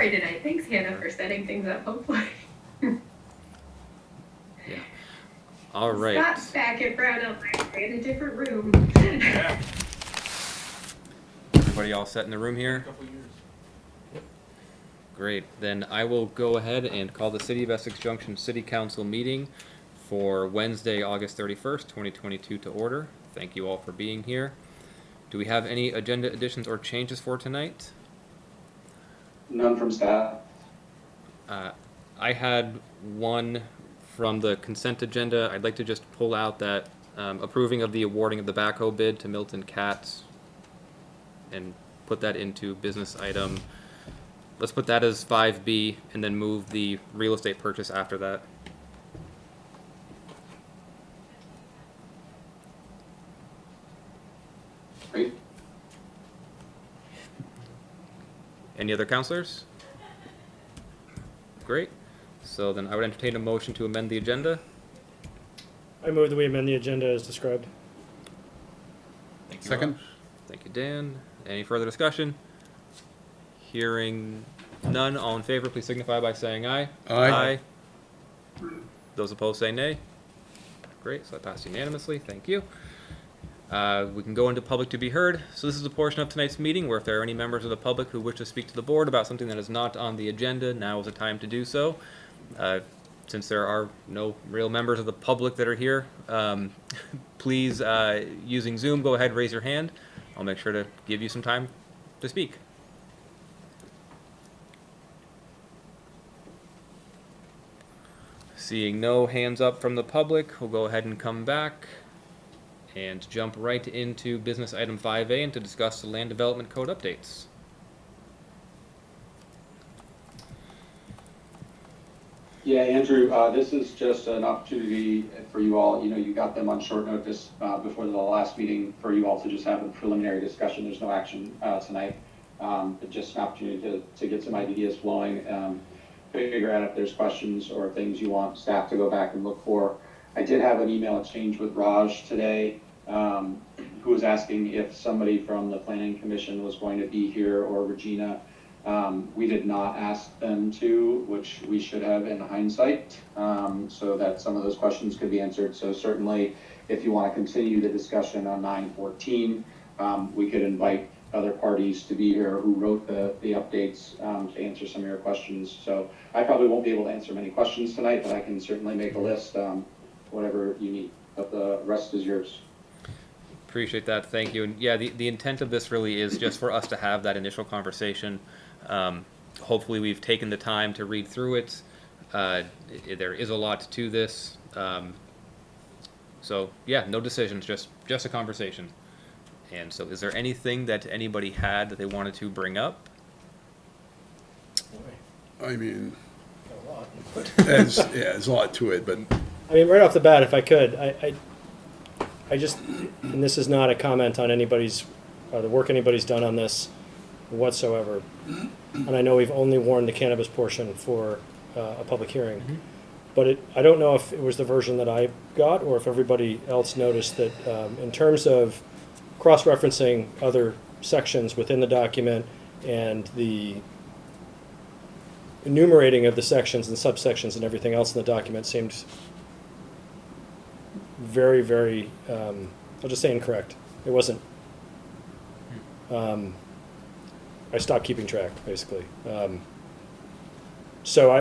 story tonight. Thanks, Hannah, for setting things up, hopefully. Yeah. All right. Scott's back at Brown Library in a different room. Yeah. Everybody all set in the room here? A couple years. Great. Then I will go ahead and call the City of Essex Junction City Council meeting for Wednesday, August 31st, 2022 to order. Thank you all for being here. Do we have any agenda additions or changes for tonight? None from staff. I had one from the consent agenda. I'd like to just pull out that approving of the awarding of the backhoe bid to Milton Katz and put that into business item. Let's put that as 5B and then move the real estate purchase after that. Great. Any other counselors? Great. So then I would entertain a motion to amend the agenda. I move that we amend the agenda as described. Thank you, Second. Raj. Thank you, Dan. Any further discussion? Hearing none, all in favor, please signify by saying aye. Aye. Those opposed say nay. Great, so that passed unanimously. Thank you. We can go into public to be heard. So this is a portion of tonight's meeting where if there are any members of the public who wish to speak to the board about something that is not on the agenda, now is the time to do so. Since there are no real members of the public that are here, please, using Zoom, go ahead, raise your hand. I'll make sure to give you some time to speak. Seeing no hands up from the public, we'll go ahead and come back and jump right into business item 5A and to discuss the land development code updates. Yeah, Andrew, this is just an opportunity for you all. You know, you got them on short notice before the last meeting for you all to just have a preliminary discussion. There's no action tonight, but just an opportunity to get some ideas flowing, figure out if there's questions or things you want staff to go back and look for. I did have an email exchange with Raj today, who was asking if somebody from the Planning Commission was going to be here, or Regina. We did not ask them to, which we should have in hindsight, so that some of those questions could be answered. So certainly, if you want to continue the discussion on 9/14, we could invite other parties to be here who wrote the updates to answer some of your questions. So I probably won't be able to answer many questions tonight, but I can certainly make a list, whatever you need. But the rest is yours. Appreciate that, thank you. And yeah, the intent of this really is just for us to have that initial conversation. Hopefully we've taken the time to read through it. There is a lot to this. So yeah, no decisions, just a conversation. And so is there anything that anybody had that they wanted to bring up? I mean, A lot. there's a lot to it, but I mean, right off the bat, if I could, I just, and this is not a comment on anybody's, the work anybody's done on this whatsoever. And I know we've only warned the cannabis portion for a public hearing. Mm-hmm. But I don't know if it was the version that I got or if everybody else noticed that in terms of cross-referencing other sections within the document and the enumerating of the sections and subsections and everything else in the document seemed very, very, I'll just say incorrect. It wasn't. I stopped keeping track, basically. So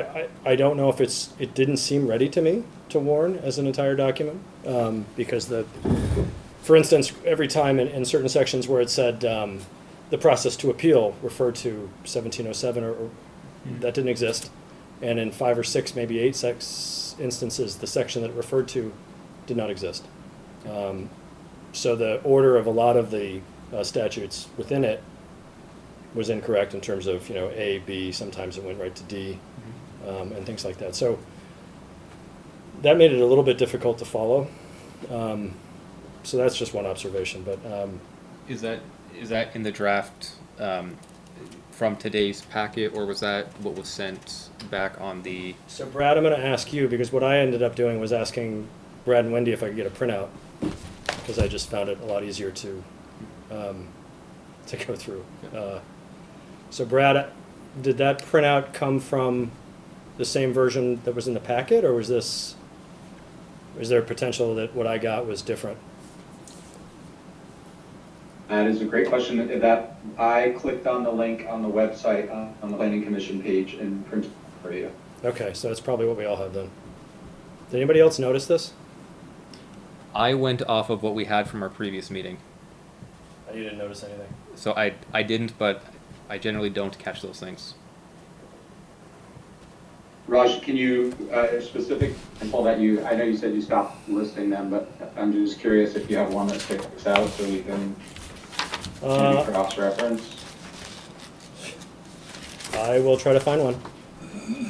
I don't know if it didn't seem ready to me to warn as an entire document, because for instance, every time in certain sections where it said the process to appeal referred to 1707 or that didn't exist, and in 5 or 6, maybe 8 instances, the section that it referred to did not exist. So the order of a lot of the statutes within it was incorrect in terms of, you know, A, B, sometimes it went right to D, and things like that. So that made it a little bit difficult to follow. So that's just one observation. But Is that in the draft from today's packet, or was that what was sent back on the? so Brad, I'm going to ask you, because what I ended up doing was asking Brad and Wendy if I could get a printout, because I just found it a lot easier to go through. So Brad, did that printout come from the same version that was in the packet, or was this, is there a potential that what I got was different? That is a great question. That I clicked on the link on the website on the planning commission page and printed it for you. Okay, so that's probably what we all have then. Did anybody else notice this? I went off of what we had from our previous meeting. You didn't notice anything. So I didn't, but I generally don't catch those things. Raj, can you, specific info that you, I know you said you stopped listing them, but I'm just curious if you have one that sticks out so we can maybe cross-reference. I will try to find one.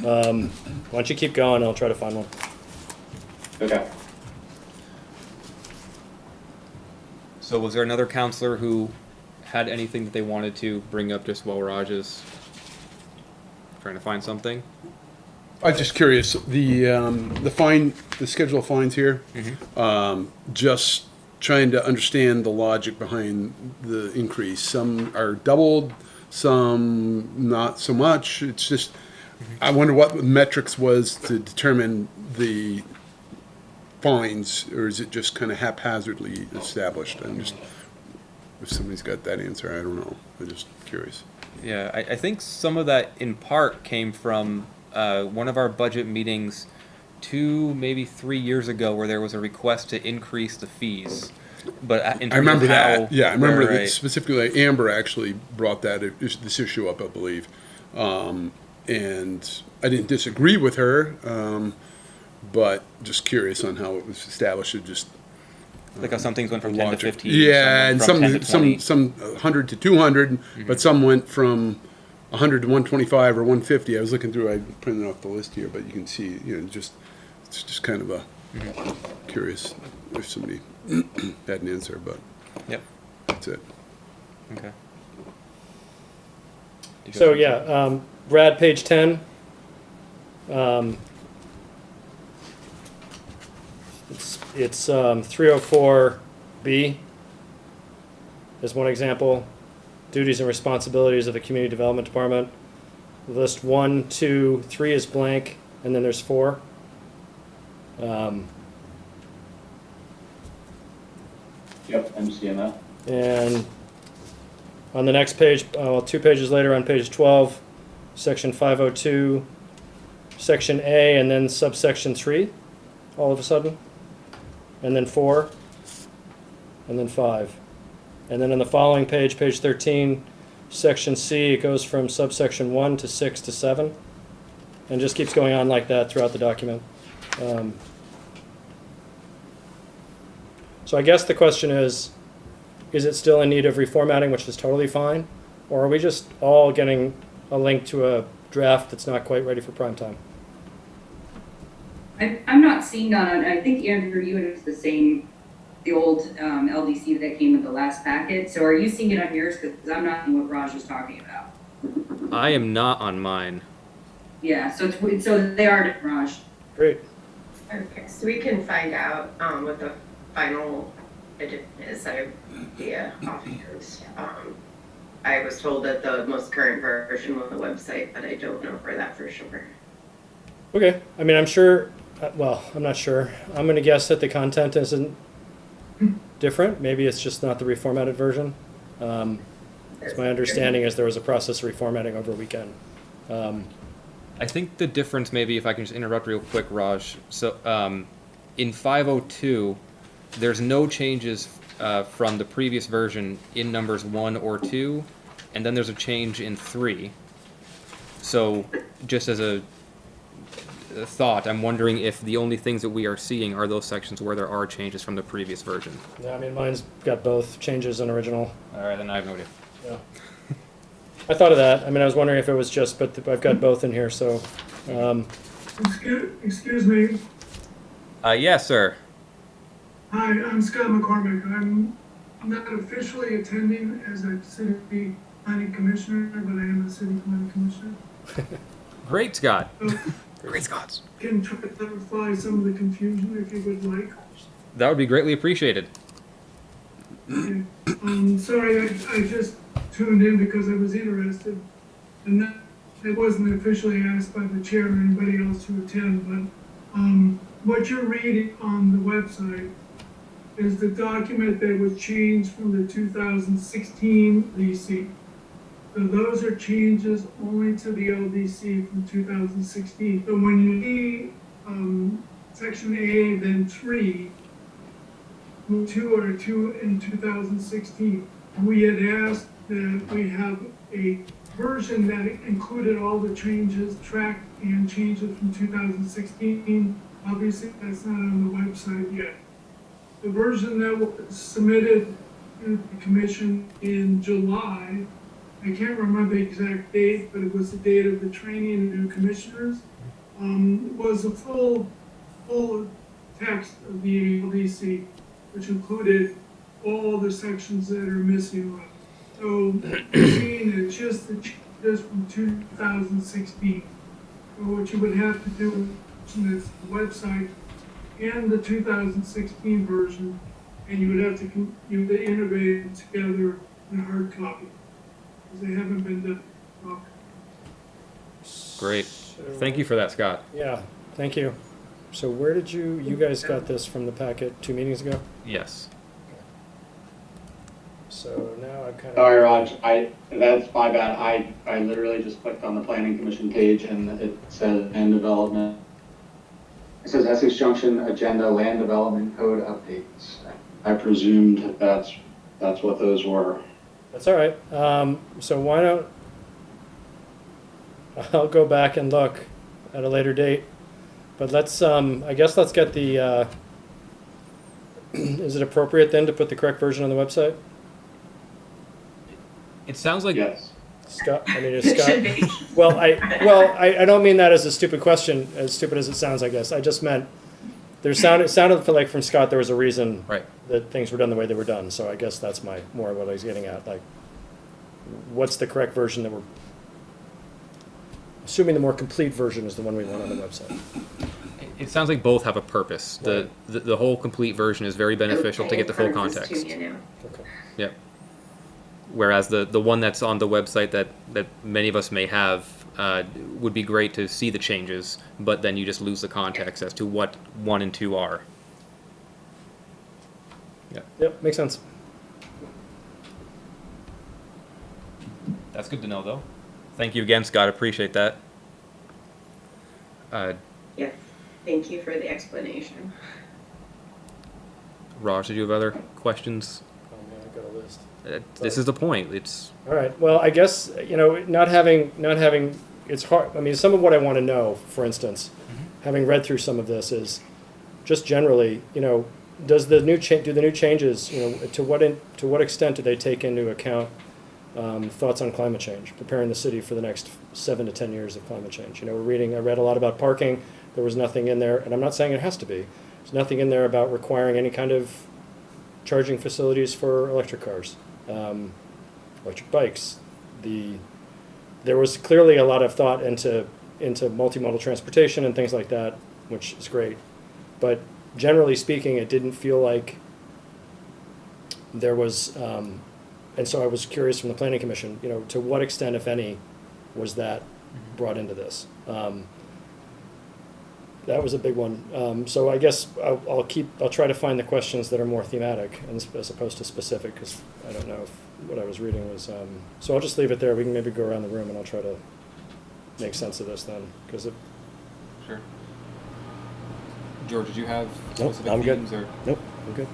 Why don't you keep going, I'll try to find one. Okay. So was there another counselor who had anything that they wanted to bring up just while Raj is trying to find something? I'm just curious, the schedule of fines here, just trying to understand the logic behind the increase. Some are doubled, some not so much. It's just, I wonder what the metrics was to determine the fines, or is it just kind of haphazardly established? I'm just, if somebody's got that answer, I don't know. I'm just curious. Yeah, I think some of that in part came from one of our budget meetings 2, maybe 3 years ago, where there was a request to increase the fees. But in terms I remember of how, that. Yeah, I remember right, that right. specifically. Amber actually brought this issue up, I believe, and I didn't disagree with her, but just curious on how it was established. It just Like how some things went from 10 to logic. 15. Yeah, and from 10 to 20. some 100 to 200, but some went from 100 to 125 or 150. I was looking through. I printed off the list here, but you can see, it's just kind of a curious if somebody had an answer, but Yep. that's it. Okay. So yeah, Brad, page 10. It's 304B as one example. Duties and responsibilities of the Community Development Department. List 1, 2, 3 is blank, and then there's 4. Yep, I'm seeing that. And on the next page, 2 pages later on page 12, section 502, section A, and then subsection 3, all of a sudden. And then 4, and then 5. And then on the following page, page 13, section C, it goes from subsection 1 to 6 to 7. And just keeps going on like that throughout the document. So I guess the question is it still in need of reformatting, which is totally fine? Or are we just all getting a link to a draft that's not quite ready for prime time? I'm not seeing that on, I think Andrew, you and it's the same, the old LDC that came with the last packet. So are you seeing it on yours? Because I'm not seeing what Raj was talking about. I am not on mine. Yeah, so they are different, Raj. Great. Okay, so we can find out what the final edition is. Offhand. I was told that the most current version was on the website, but I don't know for that for sure. Okay. I mean, I'm sure, well, I'm not sure. I'm going to guess that the content isn't different. Maybe it's just not the reformatted version. It's my understanding is there was a process of reformatting over a weekend. I think the difference, maybe if I can just interrupt real quick, Raj. So in 502, there's no changes from the previous version in numbers 1 or 2, and then there's a change in 3. So just as a thought, I'm wondering if the only things that we are seeing are those sections where there are changes from the previous version. Yeah, I mean, mine's got both changes and original. All right, then I have no idea. Yeah. I thought of that. I mean, I was wondering if it was just, but I've got both in here, so. Excuse me. Yes, sir. Hi, I'm Scott McCormick. I'm not officially attending as a city planning commissioner, but I am a city planning commissioner. Great, Scott. So Great, Scott. can try to clarify some of the confusion if you would like. That would be greatly appreciated. Okay. Sorry, I just tuned in because I was interested. And it wasn't officially asked by the chair or anybody else to attend, but what you're reading on the website is the document that was changed from the 2016 LDC. So those are changes only to the LDC from 2016. So when you see section A, then 3, 2 are 2 in 2016. We had asked that we have a version that included all the changes, tracked and changes from 2016. Obviously, that's not on the website yet. The version that was submitted to the commission in July, I can't remember the exact date, but it was the date of the training of new commissioners, was a full text of the LDC, which included all the sections that are missing. So seeing it's just the changes from 2016. So what you would have to do is the website and the 2016 version, and you would have to integrate it together in a hard copy, because they haven't been done. Great. So- Thank you for that, Scott. Yeah, thank you. So where did you guys got this from the packet 2 meetings ago? Yes. So now I've kind of. Sorry, Raj, that's my bad. I literally just clicked on the planning commission page and it says land development. It says Essex Junction agenda land development code updates. I presumed that's what those were. That's all right. So why don't, I'll go back and look at a later date. But let's, I guess let's get the, is it appropriate then to put the correct version on the website? It sounds like Yes. Scott, I mean, is It Scott? should be. Well, I don't mean that as a stupid question, as stupid as it sounds, I guess. I just meant, it sounded like from Scott there was a reason right. that things were done the way they were done. So I guess that's more what I was getting at. Like, what's the correct version that we're, assuming the more complete version is the one we want on the website. It sounds like both have a purpose. The whole complete version is very beneficial to get the full context. Okay. Yep. Whereas the one that's on the website that many of us may have would be great to see the changes, but then you just lose the context as to what 1 and 2 are. Yep, makes sense. That's good to know, though. Thank you again, Scott. Appreciate that. Yes, thank you for the explanation. Raj, did you have other questions? Oh man, I've got a list. This is the point. It's All right. Well, I guess, not having, it's hard. I mean, some of what I want to know, for instance, having read through some of this, is just generally, do the new changes, to what extent do they take into account thoughts on climate change, preparing the city for the next 7 to 10 years of climate change? I read a lot about parking. There was nothing in there, and I'm not saying it has to be. There's nothing in there about requiring any kind of charging facilities for electric cars, electric bikes. There was clearly a lot of thought into multimodal transportation and things like that, which is great. But generally speaking, it didn't feel like there was, and so I was curious from the Planning Commission, to what extent, if any, was that brought into this? That was a big one. So I guess I'll try to find the questions that are more thematic as opposed to specific, because I don't know if what I was reading was. So I'll just leave it there. We can maybe go around the room and I'll try to make sense of this then, because sure. George, did you have Nope, specific I'm good. themes or? nope, I'm good.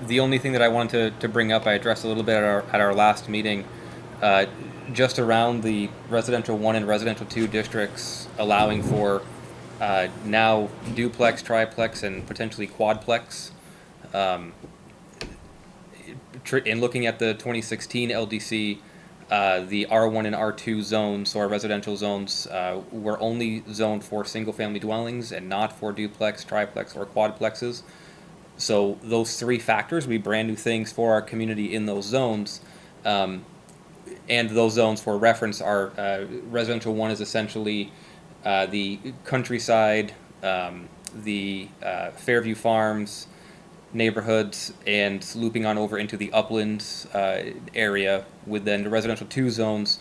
The only thing that I wanted to bring up, I addressed a little bit at our last meeting, just around the residential 1 and residential 2 districts, allowing for now duplex, triplex, and potentially quadplex. In looking at the 2016 LDC, the R1 and R2 zones, so our residential zones, were only zoned for single-family dwellings and not for duplex, triplex, or quadplexes. So those 3 factors would be brand new things for our community in those zones. And those zones, for reference, are residential 1 is essentially the countryside, the Fairview Farms neighborhoods, and looping on over into the uplands area, with then the residential 2 zones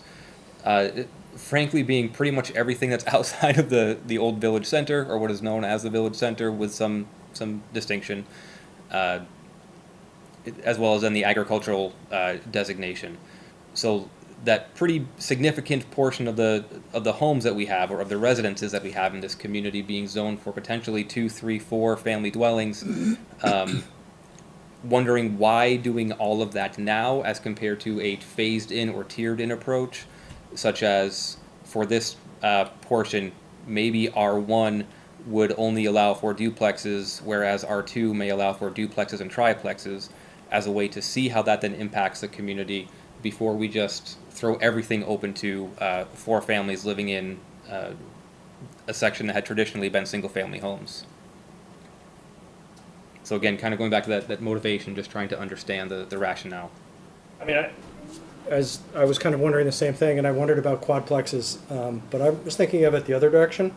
frankly being pretty much everything that's outside of the old village center, or what is known as the village center, with some distinction, as well as in the agricultural designation. So that pretty significant portion of the homes that we have, or of the residences that we have in this community, being zoned for potentially 2, 3, 4 family dwellings. Wondering why doing all of that now as compared to a phased in or tiered in approach, such as for this portion, maybe R1 would only allow for duplexes, whereas R2 may allow for duplexes and triplexes, as a way to see how that then impacts the community before we just throw everything open to 4 families living in a section that had traditionally been single-family homes. So again, kind of going back to that motivation, just trying to understand the rationale. I mean, as I was kind of wondering the same thing, and I wondered about quadplexes, but I was thinking of it the other direction.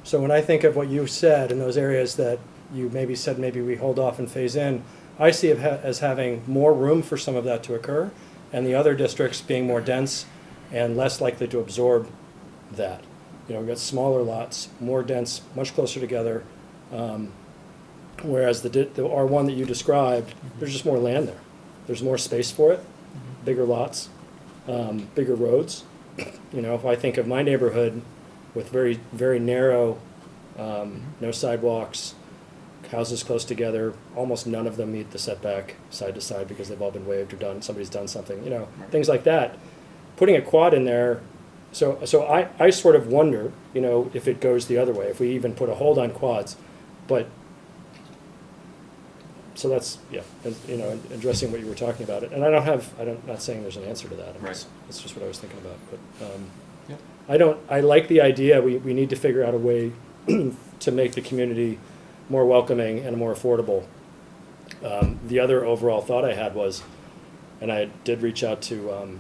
So when I think of what you said in those areas that you maybe said maybe we hold off and phase in, I see it as having more room for some of that to occur, and the other districts being more dense and less likely to absorb that. You know, we've got smaller lots, more dense, much closer together. Whereas the R1 that you described, there's just more land there. There's more space for it, bigger lots, bigger roads. You know, if I think of my neighborhood with very, very narrow, no sidewalks, houses close together, almost none of them meet the setback side to side because they've all been waived or done, somebody's done something, you know, things like that. Putting a quad in there, so I sort of wonder, you know, if it goes the other way, if we even put a hold on quads, but so that's, yeah, you know, addressing what you were talking about. And I'm not saying there's an answer to that. Right. That's just what I was thinking about. But I like the idea. We need to figure out a way to make the community more welcoming and more affordable. The other overall thought I had was, and I did reach out to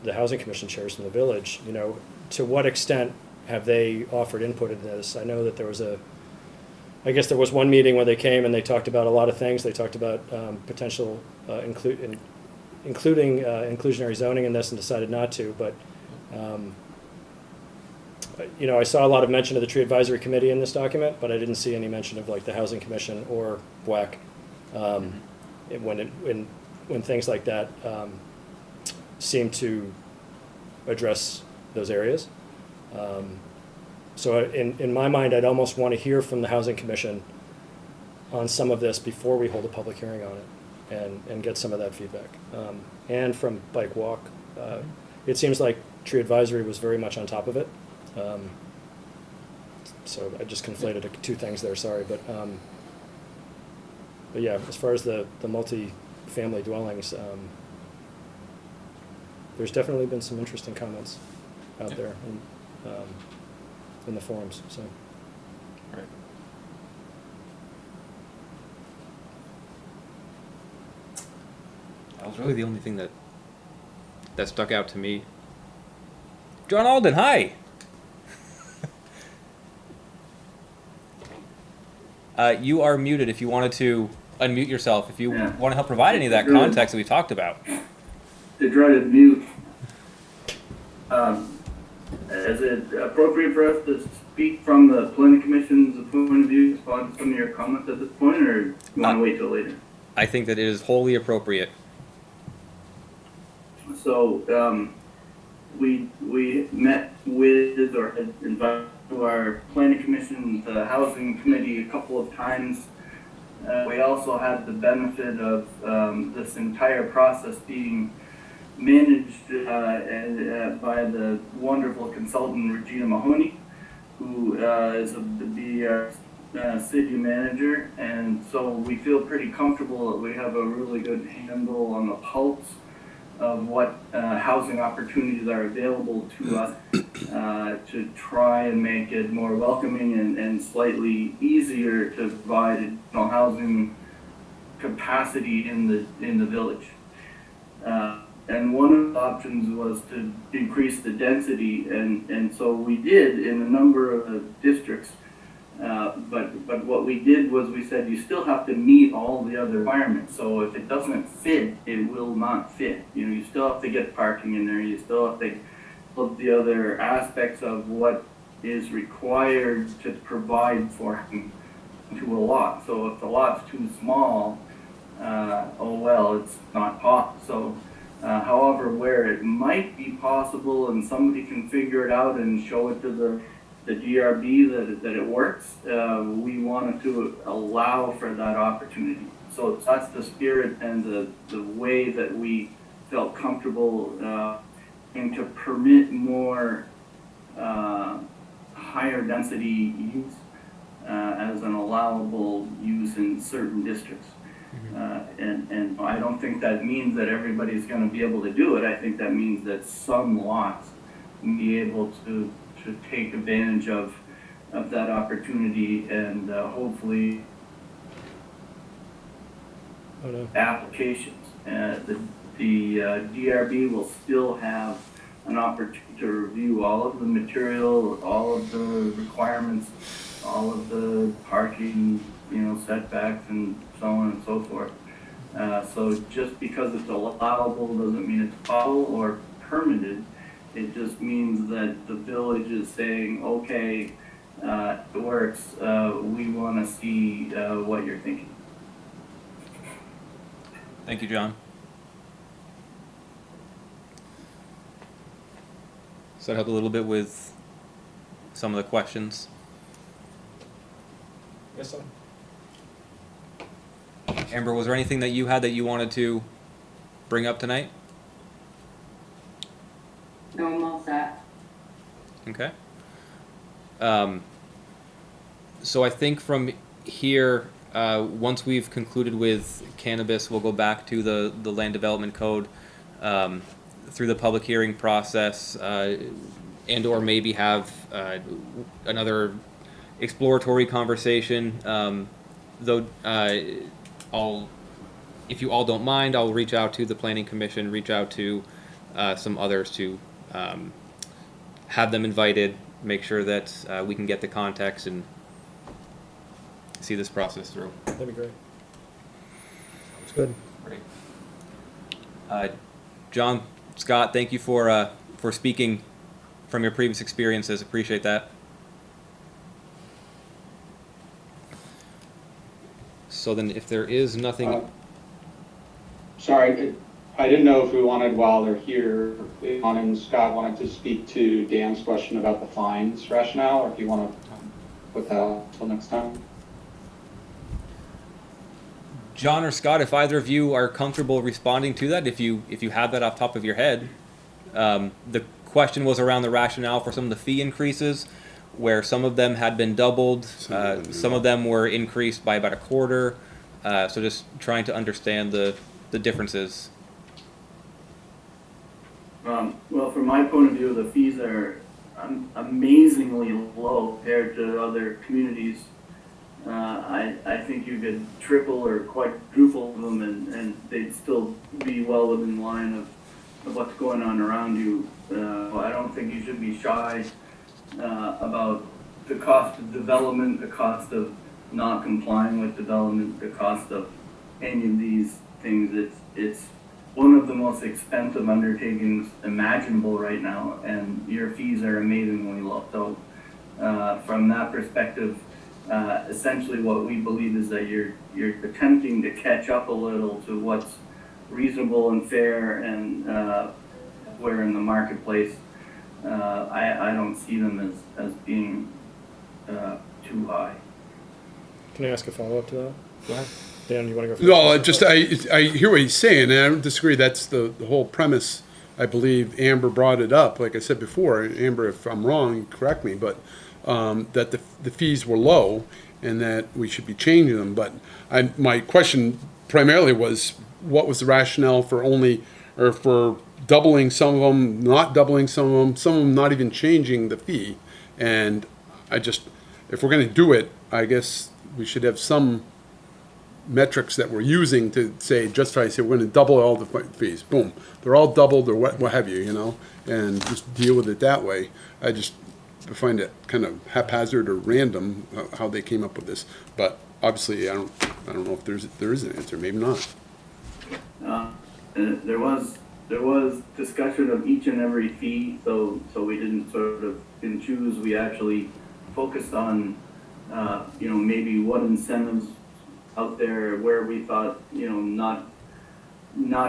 the Housing Commission chairs from the village, you know, to what extent have they offered input in this? I know that there was one meeting where they came and they talked about a lot of things. They talked about potential including inclusionary zoning in this and decided not to. But you know, I saw a lot of mention of the Tree Advisory Committee in this document, but I didn't see any mention of like the Housing Commission or WAC when things like that seem to address those areas. So in my mind, I'd almost want to hear from the Housing Commission on some of this before we hold a public hearing on it and get some of that feedback. And from Bike Walk, it seems like Tree Advisory was very much on top of it. So I just conflated two things there, sorry. But yeah, as far as the multi-family dwellings, there's definitely been some interesting comments out there. In the forums, so. Right. That was really the only thing that stuck out to me. John Alden, hi! You are muted if you wanted to unmute yourself, if you want to help provide any of that context that we talked about. To try to mute. Is it appropriate for us to speak from the planning commission's point of view, respond to some of your comments at this point, or you want to wait till later? I think that it is wholly appropriate. So we met with or had invited to our planning commission, the housing committee, a couple of times. We also had the benefit of this entire process being managed by the wonderful consultant Regina Mahoney, who is the city manager, and so we feel pretty comfortable that we have a really good handle on the pulse of what housing opportunities are available to us to try and make it more welcoming and slightly easier to provide additional housing capacity in the village. And one of the options was to increase the density, and so we did in a number of districts. But what we did was we said you still have to meet all the other requirements. So if it doesn't fit, it will not fit. You know, you still have to get parking in there. You still have to look the other aspects of what is required to provide for to a lot. So if the lot's too small, oh well, it's not possible. So, however, where it might be possible and somebody can figure it out and show it to the DRB that it works, we wanted to allow for that opportunity. So that's the spirit and the way that we felt comfortable and to permit more higher density use as an allowable use in certain districts. And I don't think that means that everybody's going to be able to do it. I think that means that some lots will be able to take advantage of that opportunity and hopefully applications. The DRB will still have an opportunity to review all of the material, all of the requirements, all of the parking, setbacks and so on and so forth. So just because it's allowable doesn't mean it's possible or permitted. It just means that the village is saying, okay, it works. We want to see what you're thinking. Thank you, John. So that helped a little bit with some of the questions. Yes, sir. Amber, was there anything that you had that you wanted to bring up tonight? No, I'm all set. Okay. So I think from here, once we've concluded with cannabis, we'll go back to the land development code through the public hearing process, and or maybe have another exploratory conversation. Though if you all don't mind, I'll reach out to the Planning Commission, reach out to some others to have them invited, make sure that we can get the context and see this process through. That'd be great. Sounds good. Great. John, Scott, thank you for speaking from your previous experiences. Appreciate that. So then, if there is nothing, Sorry, I didn't know if we wanted, while they're here, if John and Scott wanted to speak to Dan's question about the fines rationale, or if you want to put that off until next time. John or Scott, if either of you are comfortable responding to that, if you have that off top of your head, the question was around the rationale for some of the fee increases, where some of them had been doubled, some of them were increased by about a quarter. So just trying to understand the differences. Well, from my point of view, the fees are amazingly low compared to other communities. I think you could triple or quadruple them and they'd still be well within line of what's going on around you. I don't think you should be shy about the cost of development, the cost of not complying with development, the cost of any of these things. It's one of the most expensive undertakings imaginable right now, and your fees are amazingly low. So from that perspective, essentially what we believe is that you're attempting to catch up a little to what's reasonable and fair and where in the marketplace. I don't see them as being too high. Can I ask a follow-up to that? Go ahead. Dan, you want to go first? No, I hear what he's saying, and I don't disagree. That's the whole premise. I believe Amber brought it up. Like I said before, Amber, if I'm wrong, correct me, but that the fees were low and that we should be changing them. But my question primarily was, what was the rationale for for doubling some of them, not doubling some of them not even changing the fee? And if we're going to do it, I guess we should have some metrics that we're using to justify, we're going to double all the fees. Boom. They're all doubled or what have you, and just deal with it that way. find it kind of haphazard or random how they came up with this. But obviously, I don't know if there is an answer. Maybe not. And there was discussion of each and every fee, so we didn't sort of choose. We actually focused on maybe what incentives out there where we thought not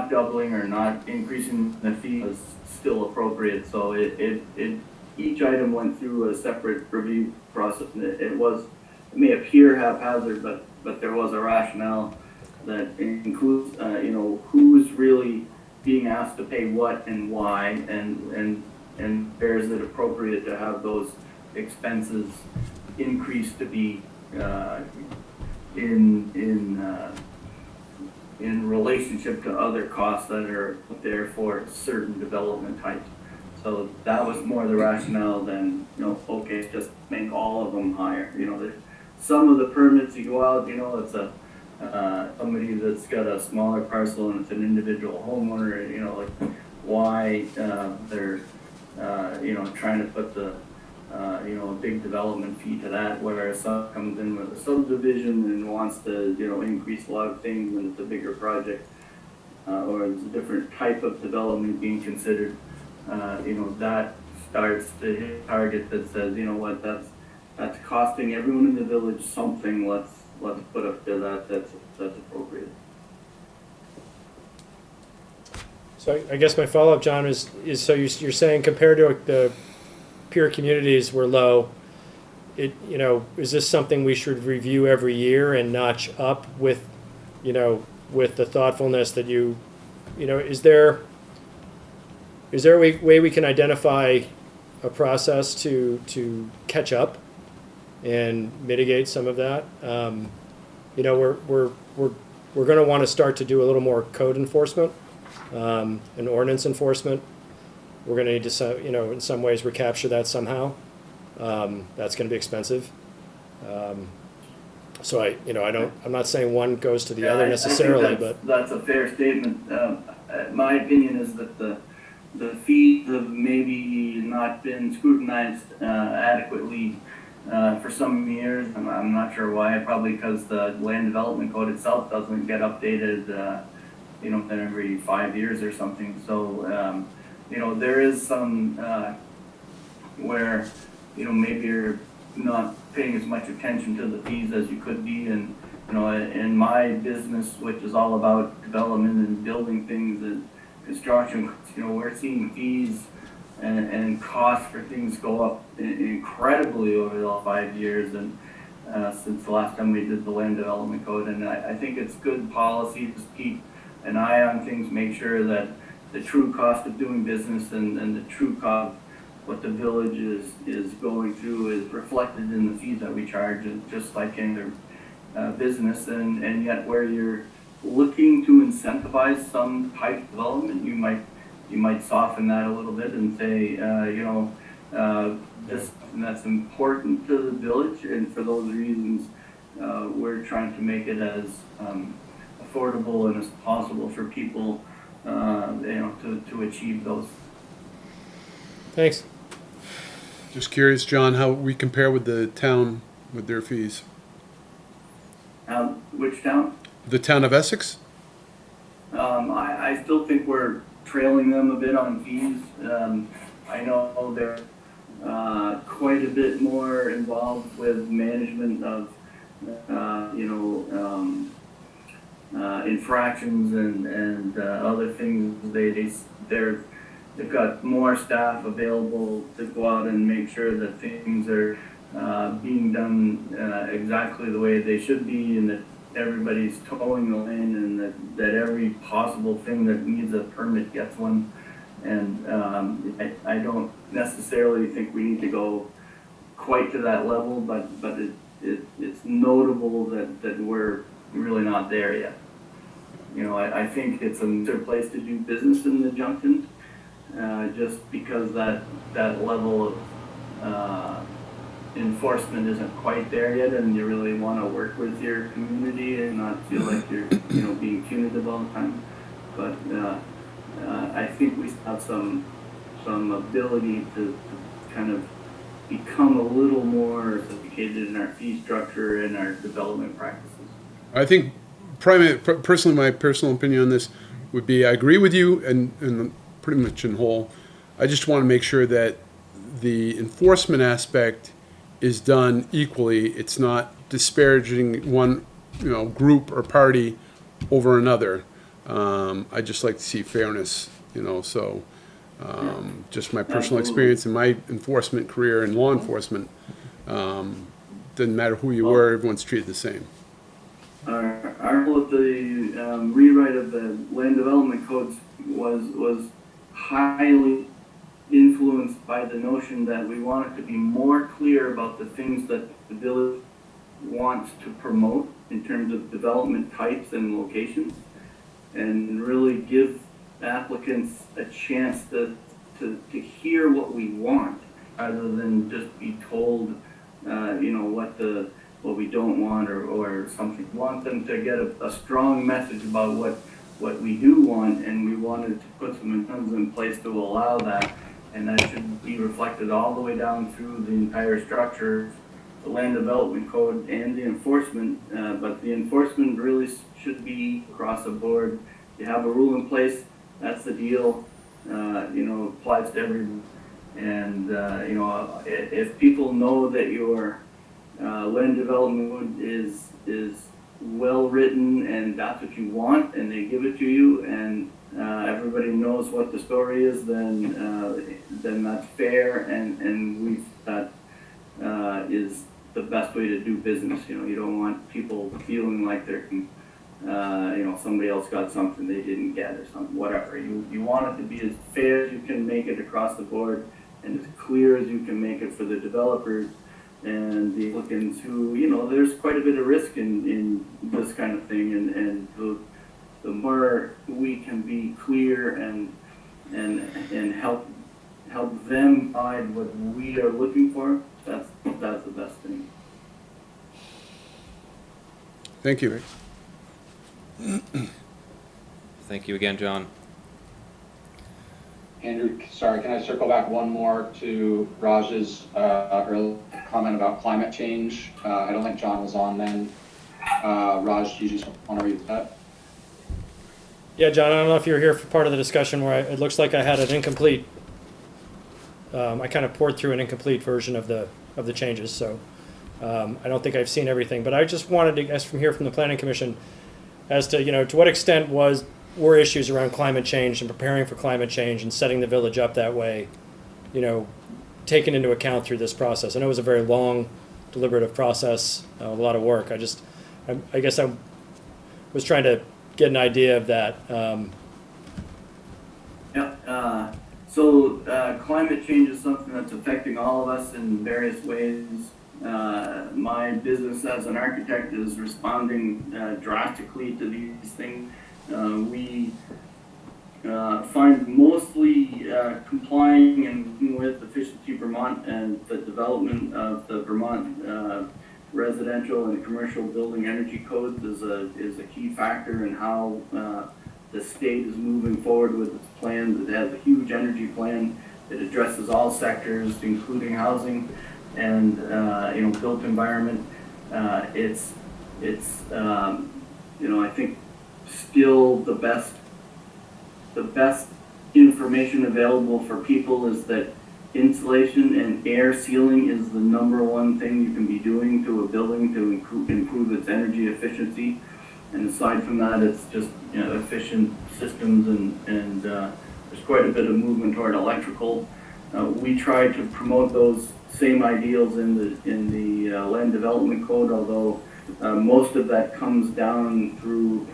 doubling or not increasing the fee was still appropriate. So it each item went through a separate review process. It may appear haphazard, but there was a rationale that includes who's really being asked to pay what and why, and where is it appropriate to have those expenses increased to be in relationship to other costs that are there for certain development types. So that was more the rationale than, okay, just make all of them higher. Some of the permits you go out, it's somebody that's got a smaller parcel and it's an individual homeowner, like why they're, trying to put the, a big development fee to that, whereas some comes in with a subdivision and wants to, increase a lot of things when it's a bigger project, or it's a different type of development being considered. That starts to hit a target that says, that's costing everyone in the village something. Let's put up to that. That's appropriate. So I guess my follow-up, John, is so you're saying compared to the peer communities were low. Is this something we should review every year and notch up with the thoughtfulness that is there a way we can identify a process to catch up and mitigate some of that? We're going to want to start to do a little more code enforcement and ordinance enforcement. We're going to need to, in some ways, recapture that somehow. That's going to be expensive. So I'm not saying one goes to the other necessarily, but that's a fair statement. My opinion is that the fees have maybe not been scrutinized adequately for some years. I'm not sure why. Probably because the land development code itself doesn't get updated, every 5 years or something. So, there is some where, maybe you're not paying as much attention to the fees as you could be. And, in my business, which is all about development and building things and construction, we're seeing fees and costs for things go up incredibly over the last 5 years and since the last time we did the land development code. And I think it's good policy to keep an eye on things, make sure that the true cost of doing business and the true cost of what the village is going through is reflected in the fees that we charge, and just like any other business. And yet where you're looking to incentivize some type of development, you might soften that a little bit and say, this and that's important to the village, and for those reasons, we're trying to make it as affordable and as possible for people, to achieve those. thanks. Just curious, John, how we compare with the town with their fees. Which town? The town of Essex? I still think we're trailing them a bit on fees. I know they're quite a bit more involved with management of, infractions and other things. They've got more staff available to go out and make sure that things are being done exactly the way they should be, and that everybody's towing the lane, and that every possible thing that needs a permit gets one. And I don't necessarily think we need to go quite to that level, but it's notable that we're really not there yet. I think it's a better place to do business in the Junction, just because that level of enforcement isn't quite there yet, and you really want to work with your community and not feel like you're being punitive all the time. But I think we have some ability to kind of become a little more sophisticated in our fee structure and our development practices. I think personally, my personal opinion on this would be, I agree with you and pretty much in whole. I just want to make sure that the enforcement aspect is done equally. It's not disparaging one, group or party over another. I just like to see fairness, so just my personal experience in my enforcement career in law enforcement, doesn't matter who you were, everyone's treated the same. Our goal with the rewrite of the land development codes was highly influenced by the notion that we wanted to be more clear about the things that the village wants to promote in terms of development types and locations, and really give applicants a chance to hear what we want rather than just be told what we don't want or something. We want them to get a strong message about what we do want, and we wanted to put some incentives in place to allow that, and that should be reflected all the way down through the entire structure, the land development code and the enforcement, but the enforcement really should be across the board. You have a rule in place, that's the deal, applies to everyone. And, if people know that your land development code is well written and that's what you want and they give it to you and everybody knows what the story is, then that's fair, and that is the best way to do business. You don't want people feeling like they're somebody else got something they didn't get or something, whatever. You want it to be as fair as you can make it across the board and as clear as you can make it for the developers and the applicants who, there's quite a bit of risk in this kind of thing, and the more we can be clear and help them find what we are looking for, that's the best thing. Thank you. Thank you again, John. Andrew, sorry, can I circle back one more to Raj's earlier comment about climate change? I don't think John was on then. Raj, do you just want to read that? Yeah, John, I don't know if you were here for part of the discussion where it looks like I had an incomplete, I kind of poured through an incomplete version of the changes, so I don't think I've seen everything. But I just wanted to ask from the Planning Commission as to, to what extent were issues around climate change and preparing for climate change and setting the village up that way, taken into account through this process. I know it was a very long, deliberative process, a lot of work. I guess I was trying to get an idea of that. So climate change is something that's affecting all of us in various ways. My business as an architect is responding drastically to these things. We find mostly complying and working with Efficiency Vermont and the development of the Vermont residential and commercial building energy codes is a key factor in how the state is moving forward with its plan. It has a huge energy plan that addresses all sectors, including housing and built environment. It's I think still the best information available for people is that insulation and air sealing is the number one thing you can be doing to a building to improve its energy efficiency. And aside from that, it's just efficient systems, and there's quite a bit of movement toward electrical. We try to promote those same ideals in the land development code, although most of that comes down through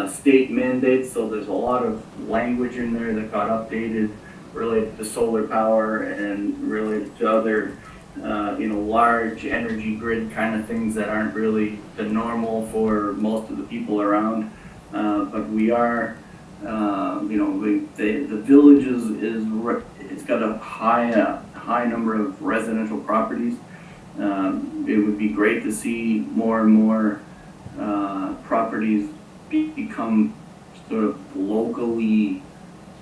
state mandates. So there's a lot of language in there that got updated related to solar power and related to other large energy grid kind of things that aren't really the normal for most of the people around. But we are, the village it's got a high number of residential properties. It would be great to see more and more properties become sort of locally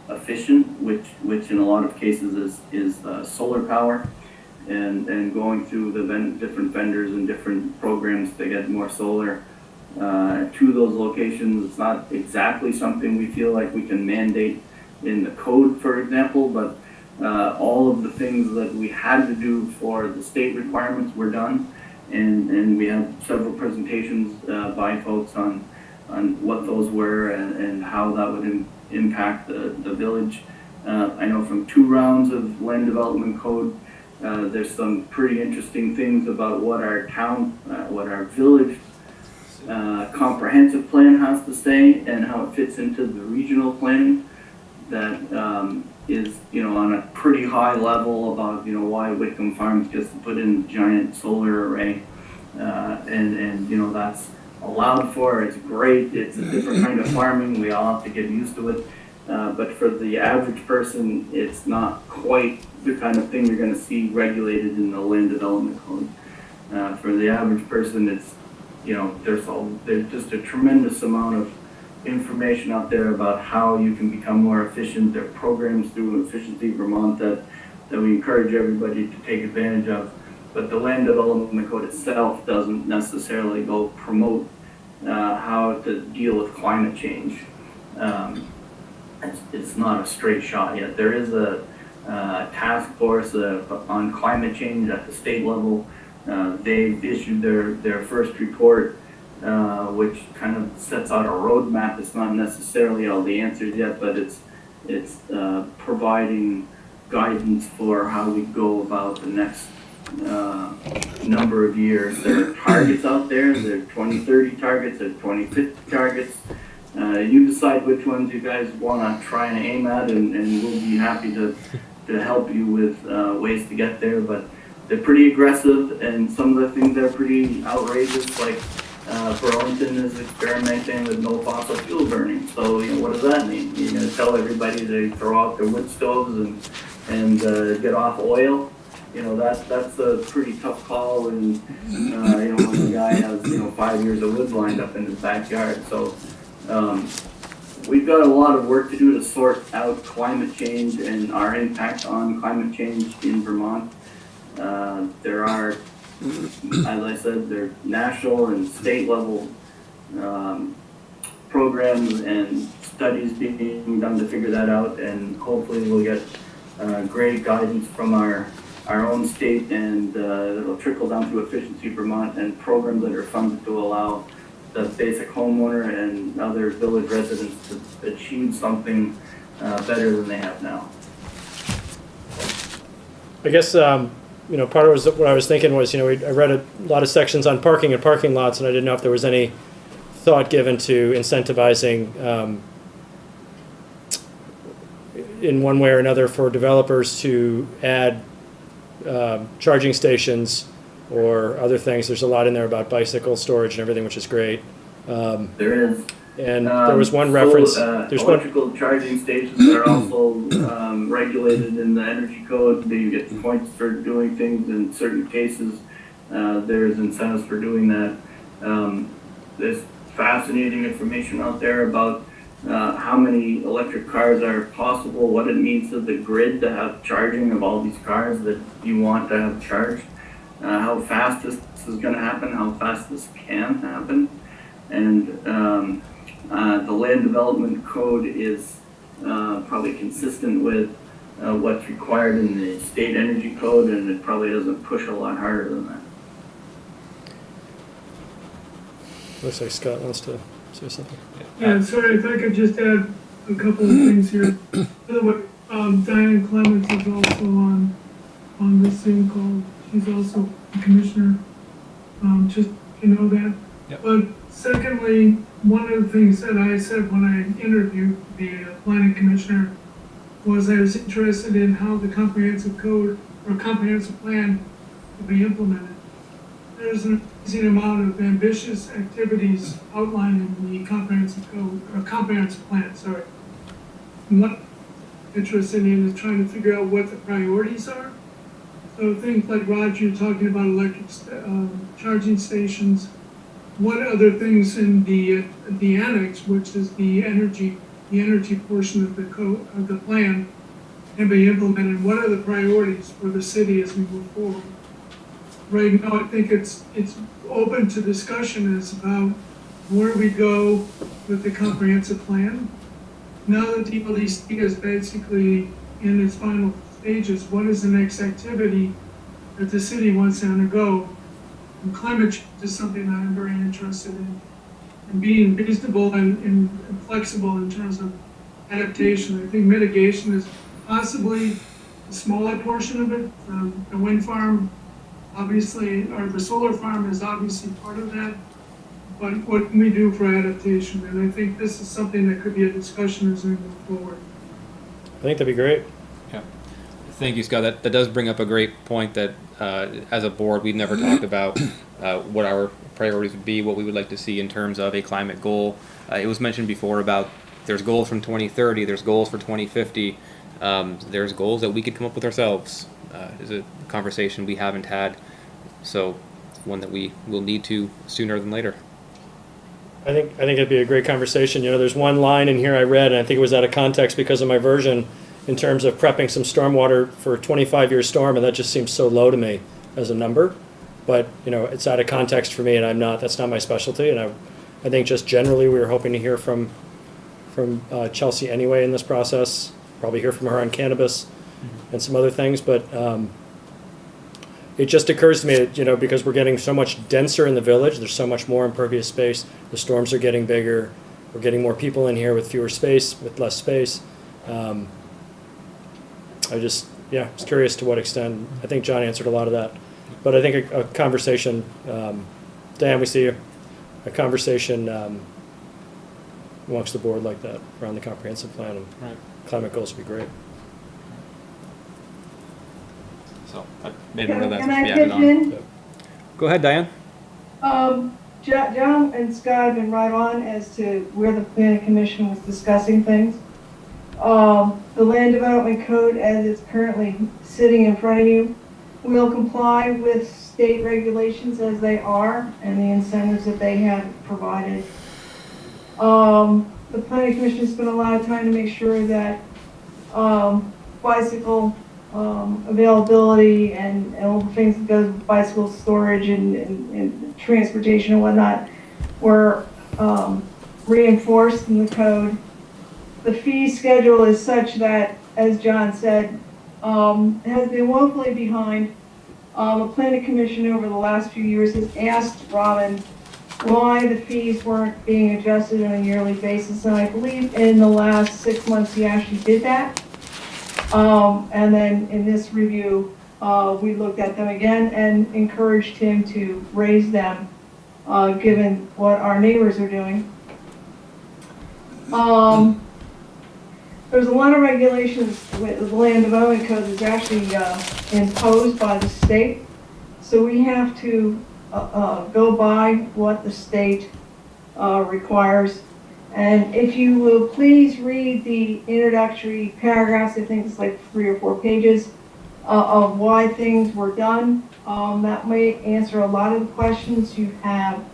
efficient, which in a lot of cases is solar power. and going through the different vendors and different programs to get more solar to those locations. It's not exactly something we feel like we can mandate in the code, for example, but all of the things that we had to do for the state requirements were done, and we had several presentations by folks on what those were and how that would impact the village. I know from 2 rounds of land development code, there's some pretty interesting things about what our town, what our village comprehensive plan has to say and how it fits into the regional planning that is, on a pretty high level about, why Whitcomb Farms gets to put in a giant solar array. And that's allowed for, it's great, it's a different kind of farming, we all have to get used to it. But for the average person, it's not quite the kind of thing you're going to see regulated in the land development code. For the average person, it's, there's just a tremendous amount of information out there about how you can become more efficient. There are programs through Efficiency Vermont that we encourage everybody to take advantage of. But the land development code itself doesn't necessarily go promote how to deal with climate change. It's not a straight shot yet. There is a task force on climate change at the state level. They've issued their first report, which kind of sets out a roadmap. It's not necessarily all the answers yet, but it's providing guidance for how we go about the next number of years. There are targets out there. There are 2030 targets, there are 2050 targets. You decide which ones you guys want to try and aim at, and we'll be happy to help you with ways to get there. But they're pretty aggressive, and some of the things are pretty outrageous, like Burlington is experimenting with no fossil fuel burning. So, what does that mean? You're going to tell everybody to throw out their wood stoves and get off oil? That's a pretty tough call, and when the guy has 5 years of wood lined up in his backyard. So we've got a lot of work to do to sort out climate change and our impact on climate change in Vermont. There are, as I said, there are national and state level programs and studies being done to figure that out, and hopefully we'll get great guidance from our own state, and it'll trickle down to Efficiency Vermont and programs that are funded to allow the basic homeowner and other village residents to achieve something better than they have now. I guess, part of what I was thinking was, I read a lot of sections on parking and parking lots, and I didn't know if there was any thought given to incentivizing in one way or another for developers to add charging stations or other things. There's a lot in there about bicycle storage and everything, which is great. There is. And there was one reference. There's electrical charging stations that are also regulated in the energy code. You get points for doing things in certain cases. There's incentives for doing that. There's fascinating information out there about how many electric cars are possible, what it means to the grid to have charging of all these cars that you want to have charged, how fast this is going to happen, how fast this can happen. And the land development code is probably consistent with what's required in the state energy code, and it probably doesn't push a lot harder than that. Looks like Scott wants to say something. Yeah, sorry, if I could just add a couple of things here. By the way, Diane Clements is also on this Zoom call. She's also a commissioner, just to know that. Yep. But secondly, one of the things that I said when I interviewed the planning commissioner was I was interested in how the comprehensive code or comprehensive plan will be implemented. There's an amazing amount of ambitious activities outlined in the comprehensive code, or comprehensive plan, sorry. And what I'm interested in is trying to figure out what the priorities are. So things like Roger, you're talking about electric charging stations. What other things in the annex, which is the energy portion of the code of the plan, can be implemented? What are the priorities for the city as we move forward? Right now, I think it's open to discussion as about where we go with the comprehensive plan. Now that the LDC is basically in its final stages, what is the next activity that the city wants to undergo? And climate change is something that I'm very interested in, and being reasonable and flexible in terms of adaptation. I think mitigation is possibly a smaller portion of it. The wind farm, obviously, or the solar farm is obviously part of that. But what can we do for adaptation? And I think this is something that could be a discussion as we move forward. I think that'd be great. Yeah. Thank you, Scott. That does bring up a great point that as a board, we've never talked about what our priorities would be, what we would like to see in terms of a climate goal. It was mentioned before about there's goals from 2030, there's goals for 2050, there's goals that we could come up with ourselves. Is a conversation we haven't had, so it's one that we will need to sooner than later. I think it'd be a great conversation. You know, there's one line in here I read, and I think it was out of context because of my version, in terms of prepping some stormwater for a 25-year storm, and that just seems so low to me as a number. But you know, it's out of context for me, and that's not my specialty. And I think just generally we were hoping to hear from Chelsea anyway in this process. Probably hear from her on cannabis and some other things, but it just occurs to me that, you know, because we're getting so much denser in the village, there's so much more impervious space, the storms are getting bigger, we're getting more people in here with fewer space, with less space. I was curious to what extent. I think John answered a lot of that, but I think a conversation, Dan, we see you, a conversation amongst the board like that around the comprehensive plan and climate goals would be great. So I made one of that. Can I pitch in? Go ahead, Diane. John and Scott have been right on as to where the planning commission was discussing things. The land development code as it's currently sitting in front of you will comply with state regulations as they are and the incentives that they have provided. The planning commission spent a lot of time to make sure that bicycle availability and all the things that goes with bicycle storage and transportation and whatnot were reinforced in the code. The fee schedule is such that, as John said, has been woefully behind. The planning commission over the last few years has asked Robin why the fees weren't being adjusted on a yearly basis, and I believe in the last 6 months he actually did that. And then in this review, we looked at them again and encouraged him to raise them, given what our neighbors are doing. There's a lot of regulations with the land development code that's actually imposed by the state. So we have to go by what the state requires. And if you will please read the introductory paragraphs, I think it's like 3 or 4 pages of why things were done. That may answer a lot of the questions you have.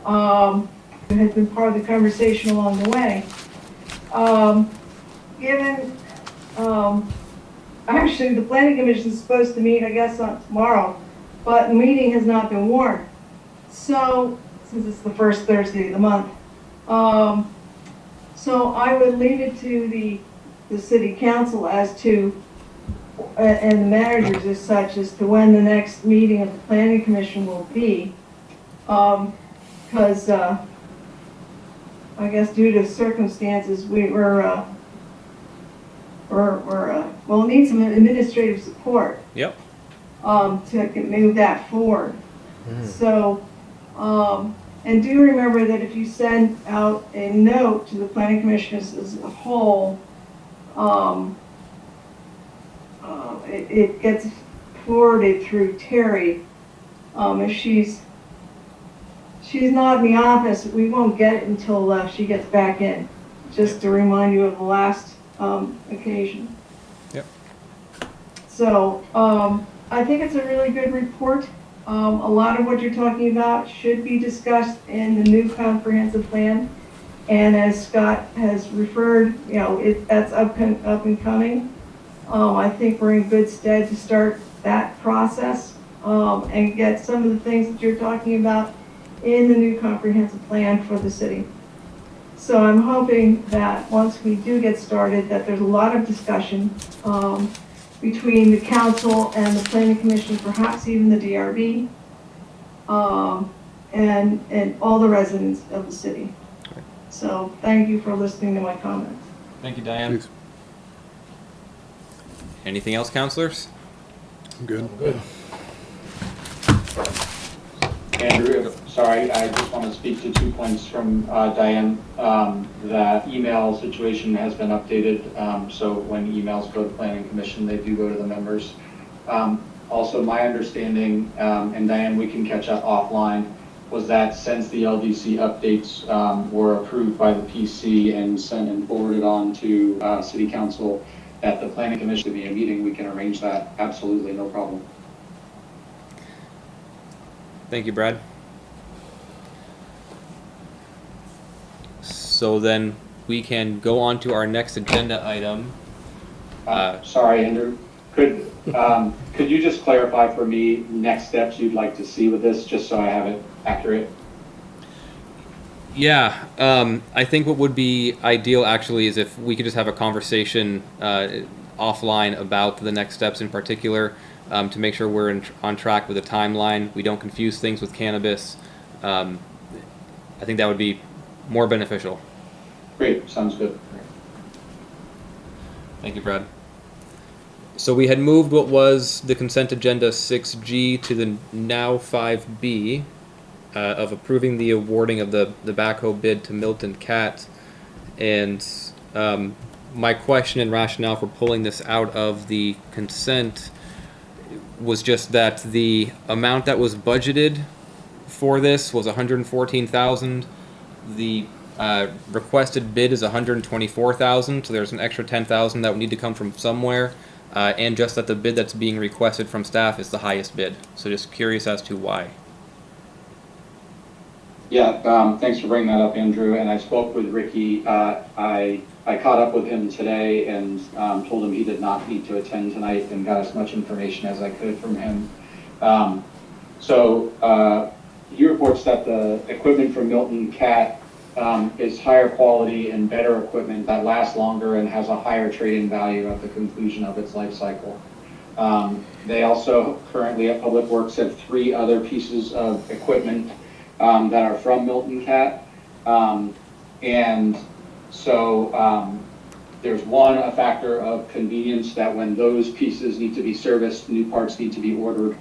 It has been part of the conversation along the way. Actually, the planning commission is supposed to meet, I guess, on tomorrow, but the meeting has not been warned. So, since it's the first Thursday of the month, so I would leave it to the city council as to, and the managers as such, as to when the next meeting of the planning commission will be. Because I guess due to circumstances, we'll need some administrative support. Yep. To move that forward. So, and do remember that if you send out a note to the planning commission as a whole, it gets forwarded through Terry. If she's not in the office, we won't get it until she gets back in. Just to remind you of the last occasion. Yep. So I think it's a really good report. A lot of what you're talking about should be discussed in the new comprehensive plan. And as Scott has referred, you know, that's up and coming. I think we're in good stead to start that process, and get some of the things that you're talking about in the new comprehensive plan for the city. So I'm hoping that once we do get started, that there's a lot of discussion, between the council and the planning commission, perhaps even the DRB, and all the residents of the city. So thank you for listening to my comments. Thank you, Diane. Thanks. Anything else, counselors? Good. Good. Andrew, sorry, I just want to speak to 2 points from Diane. That email situation has been updated, so when emails go to Planning Commission, they do go to the members. Also, my understanding, and Diane, we can catch up offline, was that since the LDC updates were approved by the PC and sent and forwarded on to City Council, at the Planning Commission to be a meeting, we can arrange that. Absolutely, no problem. Thank you, Brad. So then we can go on to our next agenda item. Sorry, Andrew. Could you just clarify for me next steps you'd like to see with this, just so I have it accurate? Yeah, I think what would be ideal actually is if we could just have a conversation offline about the next steps in particular, to make sure we're on track with the timeline. We don't confuse things with cannabis. I think that would be more beneficial. Great, sounds good. Thank you, Brad. So we had moved what was the consent agenda 6G to the now 5B. Of approving the awarding of the backhoe bid to Milton Cat. And my question and rationale for pulling this out of the consent was just that the amount that was budgeted for this was $114,000. The requested bid is $124,000, so there's an extra $10,000 that would need to come from somewhere, and just that the bid that's being requested from staff is the highest bid. So just curious as to why. Yeah, thanks for bringing that up, Andrew. And I spoke with Ricky. I caught up with him today and told him he did not need to attend tonight, and got as much information as I could from him. He reports that the equipment from Milton Cat is higher quality and better equipment that lasts longer and has a higher trade-in value at the conclusion of its life cycle. They also currently at Public Works have 3 other pieces of equipment that are from Milton Cat. There's a factor of convenience that when those pieces need to be serviced, new parts need to be ordered,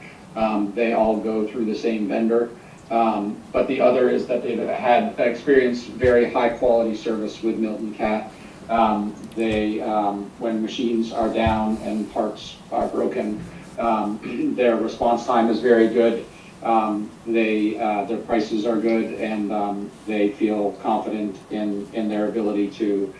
they all go through the same vendor. But the other is that they've had experienced very high quality service with Milton Cat. When machines are down and parts are broken, their response time is very good. Their prices are good, and they feel confident in their ability to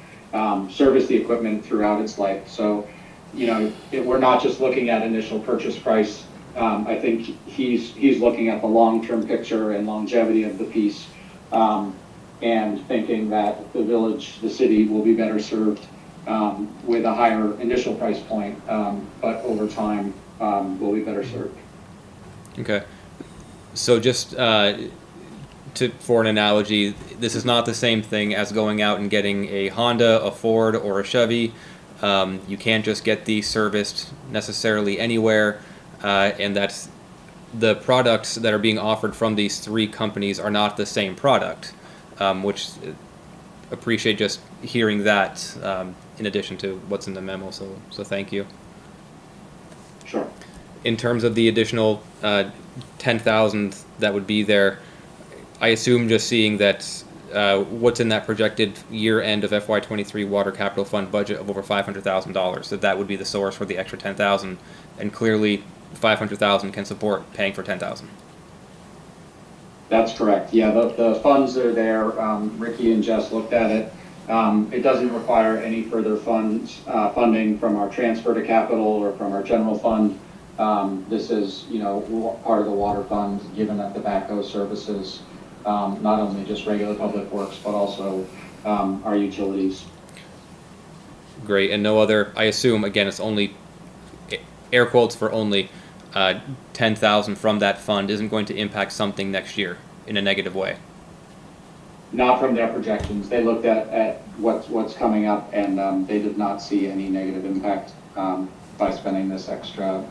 service the equipment throughout its life. So, we're not just looking at initial purchase price. I think he's looking at the long-term picture and longevity of the piece, and thinking that the village, the city, will be better served with a higher initial price point, but over time will be better served. Okay. So just for an analogy, this is not the same thing as going out and getting a Honda, a Ford, or a Chevy. You can't just get these serviced necessarily anywhere, and that's the products that are being offered from these 3 companies are not the same product, which appreciate just hearing that in addition to what's in the memo. So thank you. Sure. In terms of the additional 10,000 that would be there, I assume just seeing that what's in that projected year end of FY23 water capital fund budget of over $500,000, that would be the source for the extra 10,000, and clearly 500,000 can support paying for 10,000. That's correct. Yeah, the funds are there. Ricky and Jess looked at it. It doesn't require any further funding from our transfer to capital or from our general fund. This is, part of the water fund, given that the backhoe services not only just regular public works, but also our utilities. Great, and no other, I assume, again, it's only air quotes for only 10,000 from that fund isn't going to impact something next year in a negative way. Not from their projections. They looked at what's coming up, and they did not see any negative impact by spending this extra,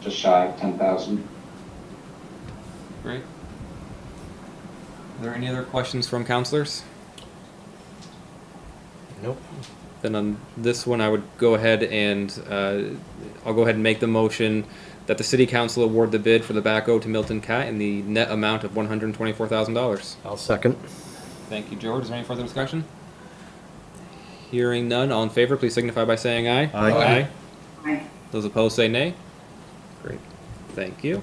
just shy of 10,000. Great. Are there any other questions from counselors? Nope. Then on this one, I would go ahead and I'll go ahead and make the motion that the city council award the bid for the backhoe to Milton Cat in the net amount of $124,000. I'll second. Thank you, George. Is there any further discussion? Hearing none, all in favor, please signify by saying aye. Aye. Aye. Those opposed say nay. Great. Thank you.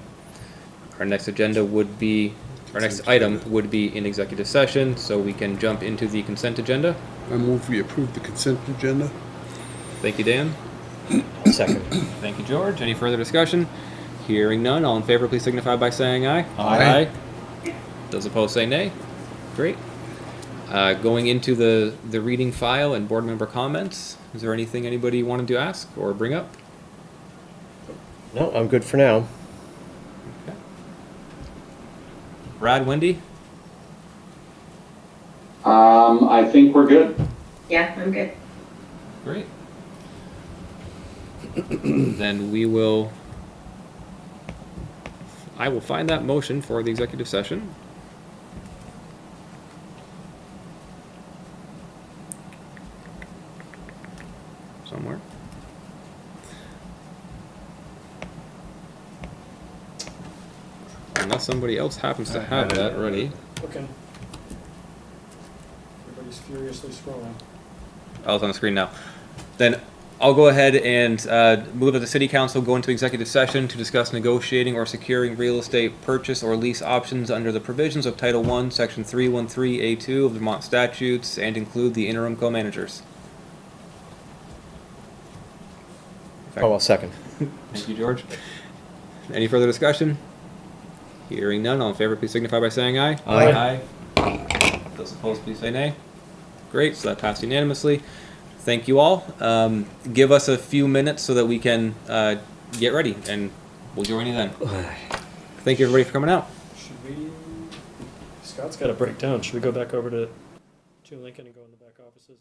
Our next agenda would be, our next item would be in executive session, so we can jump into the consent agenda. I move we approve the consent agenda. Thank you, Dan. I'll second. Thank you, George. Any further discussion? Hearing none, all in favor, please signify by saying aye. Aye. Those opposed say nay. Great. Going into the reading file and board member comments, is there anything anybody wanted to ask or bring up? No, I'm good for now. Okay. Brad, Wendy? I think we're good. Yeah, I'm good. Great. Then I will find that motion for the executive session. Somewhere. Unless somebody else happens to have that ready. Okay. Everybody's furiously scrolling. Oh, it's on the screen now. Then I'll go ahead and move that the city council go into executive session to discuss negotiating or securing real estate purchase or lease options under the provisions of Title I, Section 313A2 of the Vermont statutes and include the interim co-managers. Oh, I'll second. Thank you, George. Any further discussion? Hearing none, all in favor, please signify by saying aye. Aye. Aye. Those opposed, please say nay. Great, so that passed unanimously. Thank you all. Give us a few minutes so that we can get ready, and we'll join you then. Thank you, everybody, for coming out. Should we? Scott's got to break down. Should we go back over to Lincoln and go in the back offices?